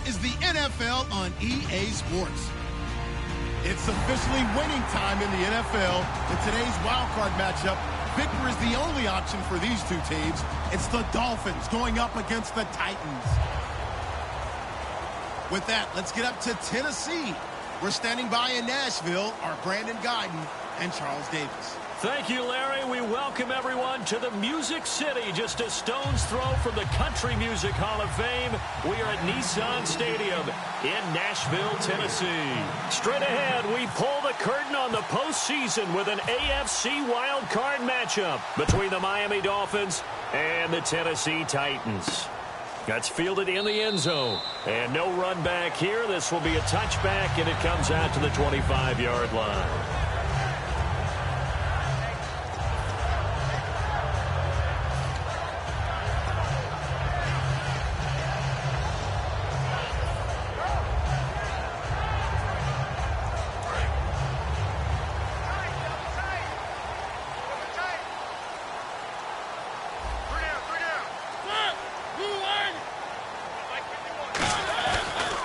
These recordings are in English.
is the NFL on EA Sports. It's officially winning time in the NFL. In today's wildcard matchup, victory is the only option for these two teams. It's the Dolphins going up against the Titans. With that, let's get up to Tennessee. We're standing by in Nashville, our Brandon Guyton and Charles Davis. Thank you, Larry. We welcome everyone to the Music City, just a stone's throw from the Country Music Hall of Fame. We are at Nissan Stadium in Nashville, Tennessee. Straight ahead, we pull the curtain on the postseason with an AFC wildcard matchup between the Miami Dolphins and the Tennessee Titans. That's fielded in the end zone. And no run back here. This will be a touchback, and it comes out to the 25-yard line.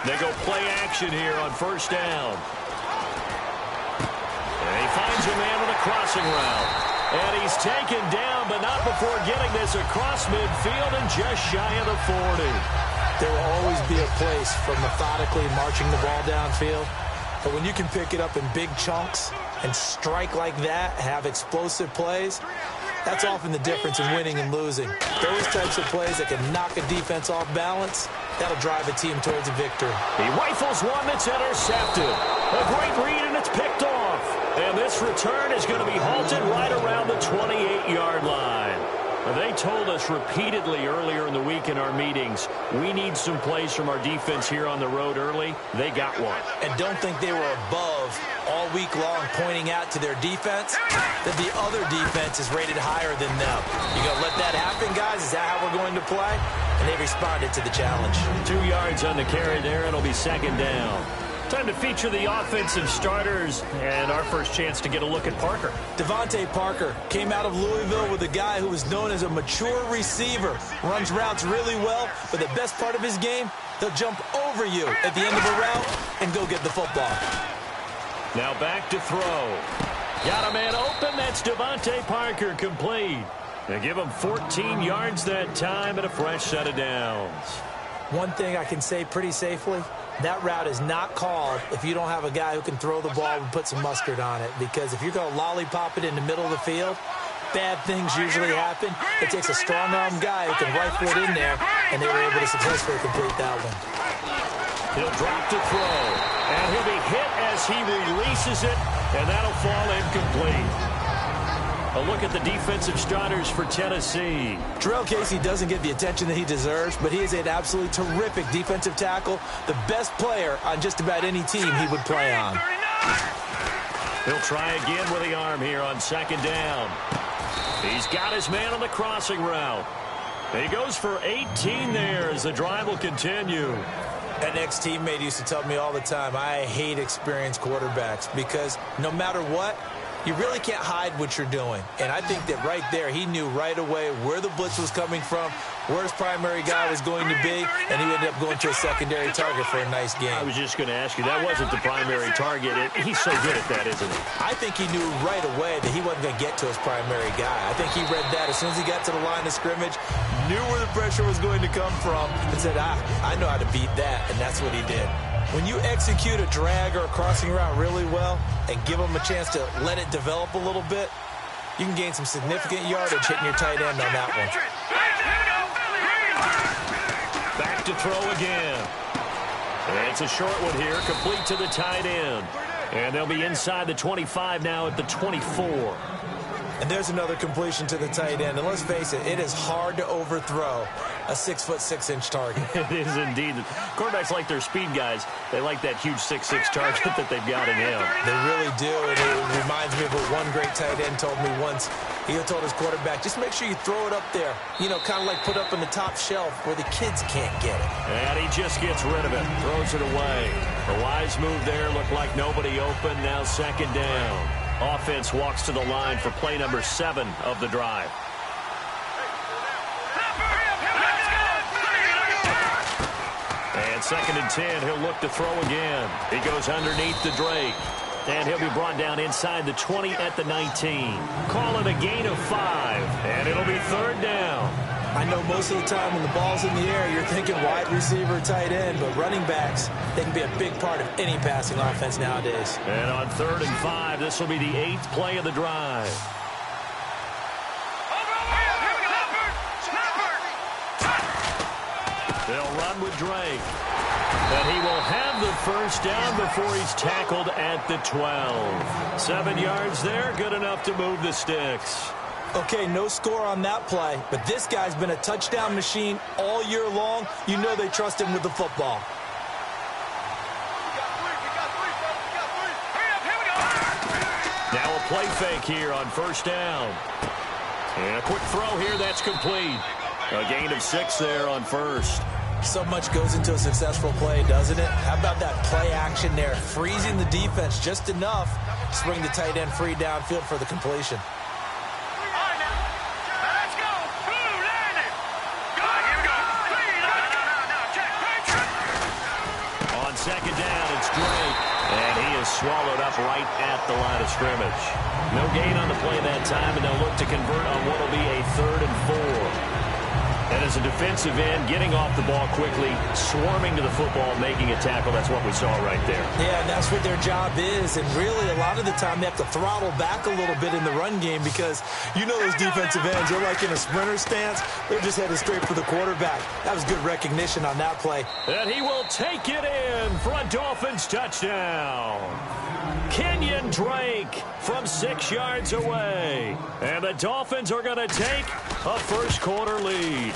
They go play action here on first down. And he finds a man with a crossing route. And he's taken down, but not before getting this across midfield and just shy of the 40. There will always be a place for methodically marching the ball downfield. But when you can pick it up in big chunks and strike like that, have explosive plays, that's often the difference in winning and losing. Those types of plays that can knock a defense off balance, that'll drive a team towards a victory. He rifles one that's intercepted. A great read, and it's picked off. And this return is going to be halted right around the 28-yard line. They told us repeatedly earlier in the week in our meetings, we need some plays from our defense here on the road early. They got one. And don't think they were above all week long pointing out to their defense that the other defense is rated higher than them. You going to let that happen, guys? Is that how we're going to play? And they responded to the challenge. 2 yards on the carry there. It'll be second down. Time to feature the offensive starters, and our first chance to get a look at Parker. Devontae Parker came out of Louisville with a guy who was known as a mature receiver. Runs routes really well, but the best part of his game, he'll jump over you at the end of a route and go get the football. Now back to throw. Got a man open. That's Devontae Parker, complete. They give him 14 yards that time and a fresh set of downs. One thing I can say pretty safely, that route is not called if you don't have a guy who can throw the ball and put some mustard on it. Because if you're going to lollipop it in the middle of the field, bad things usually happen. It takes a strong-arm guy who can rifle it in there, and they were able to successfully complete that one. He'll drop to throw, and he'll be hit as he releases it, and that'll fall incomplete. A look at the defensive starters for Tennessee. Terrell Casey doesn't get the attention that he deserves, but he is an absolutely terrific defensive tackle, the best player on just about any team he would play on. He'll try again with the arm here on second down. He's got his man on the crossing route. He goes for 18 there as the drive will continue. An ex-teammate used to tell me all the time, I hate experienced quarterbacks because no matter what, you really can't hide what you're doing. And I think that right there, he knew right away where the blitz was coming from, where his primary guy was going to be, and he ended up going to a secondary target for a nice game. I was just going to ask you, that wasn't the primary target. He's so good at that, isn't he? I think he knew right away that he wasn't going to get to his primary guy. I think he read that as soon as he got to the line of scrimmage, knew where the pressure was going to come from, and said, I know how to beat that, and that's what he did. When you execute a drag or a crossing route really well and give them a chance to let it develop a little bit, you can gain some significant yardage hitting your tight end on that one. Back to throw again. And it's a short one here, complete to the tight end. And they'll be inside the 25 now at the 24. And there's another completion to the tight end. And let's face it, it is hard to overthrow a 6'6" target. It is indeed. Quarterbacks like their speed guys. They like that huge 6'6" target that they've got in him. They really do. And it reminds me of what one great tight end told me once. He told his quarterback, just make sure you throw it up there. You know, kind of like put up on the top shelf where the kids can't get it. And he just gets rid of it. Throws it away. A wise move there. Looked like nobody open. Now second down. Offense walks to the line for play number 7 of the drive. And 2nd and 10. He'll look to throw again. He goes underneath to Drake. And he'll be brought down inside the 20 at the 19. Call it a gain of 5. And it'll be 3rd down. I know most of the time when the ball's in the air, you're thinking wide receiver, tight end, but running backs, they can be a big part of any passing offense nowadays. And on 3rd and 5, this will be the 8th play of the drive. They'll run with Drake. And he will have the 1st down before he's tackled at the 12. 7 yards there, good enough to move the sticks. Okay, no score on that play, but this guy's been a touchdown machine all year long. You know they trust him with the football. Now a play fake here on 1st down. And a quick throw here, that's complete. A gain of 6 there on 1st. So much goes into a successful play, doesn't it? How about that play action there? Freezing the defense just enough to bring the tight end free downfield for the completion. On 2nd down, it's Drake. And he is swallowed up right at the line of scrimmage. No gain on the play that time, and they'll look to convert on what will be a 3rd and 4. And as a defensive end, getting off the ball quickly, swarming to the football, making a tackle, that's what we saw right there. Yeah, that's what their job is. And really, a lot of the time, they have to throttle back a little bit in the run game because you know those defensive ends, they're like in a sprinter stance. They're just headed straight for the quarterback. That was good recognition on that play. And he will take it in for a Dolphins touchdown. Kenyon Drake from 6 yards away. And the Dolphins are going to take a 1st quarter lead.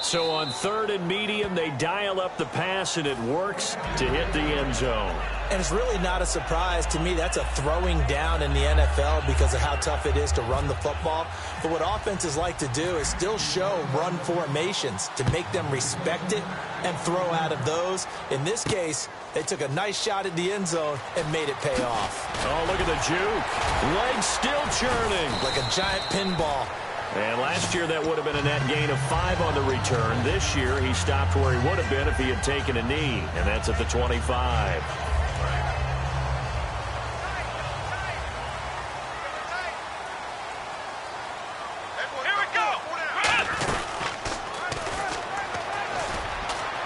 So on 3rd and medium, they dial up the pass, and it works to hit the end zone. And it's really not a surprise to me. That's a throwing down in the NFL because of how tough it is to run the football. But what offenses like to do is still show run formations to make them respect it and throw out of those. In this case, they took a nice shot at the end zone and made it pay off. Oh, look at the juke. Legs still churning. Like a giant pinball. And last year, that would have been a net gain of 5 on the return. This year, he stopped where he would have been if he had taken a knee, and that's at the 25.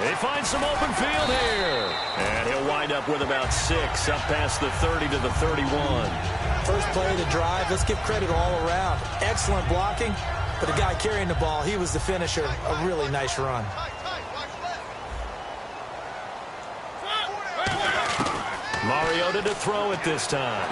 They find some open field here. And he'll wind up with about 6, up past the 30 to the 31. First play of the drive, let's give credit all around. Excellent blocking, but the guy carrying the ball, he was the finisher. A really nice run. Mariota to throw it this time.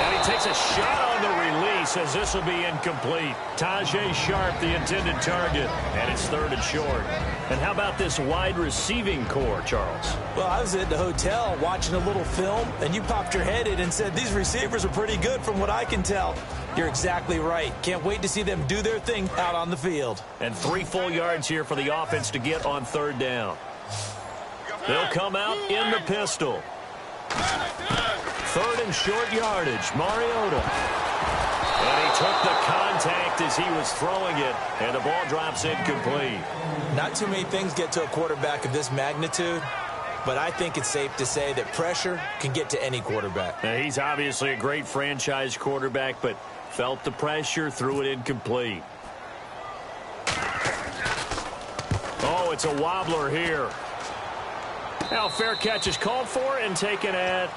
And he takes a shot on the release as this will be incomplete. Tajay Sharp, the intended target, and it's 3rd and short. And how about this wide receiving core, Charles? Well, I was at the hotel watching a little film, and you popped your head in and said, these receivers are pretty good from what I can tell. You're exactly right. Can't wait to see them do their thing out on the field. And 3 full yards here for the offense to get on 3rd down. They'll come out in the pistol. 3rd and short yardage, Mariota. And he took the contact as he was throwing it, and the ball drops incomplete. Not too many things get to a quarterback of this magnitude, but I think it's safe to say that pressure can get to any quarterback. Now, he's obviously a great franchise quarterback, but felt the pressure, threw it incomplete. Oh, it's a wobbler here. Now, fair catch is called for and taken at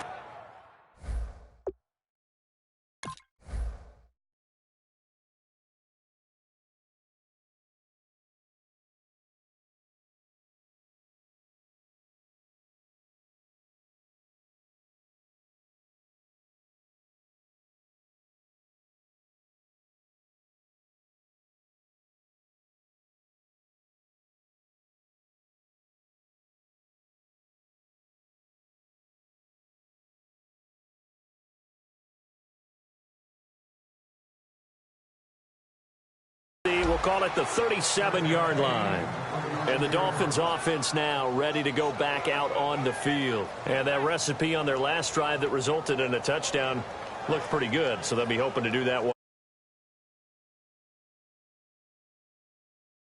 we'll call it the 37-yard line. And the Dolphins offense now ready to go back out on the field. And that recipe on their last drive that resulted in a touchdown looked pretty good, so they'll be hoping to do that one.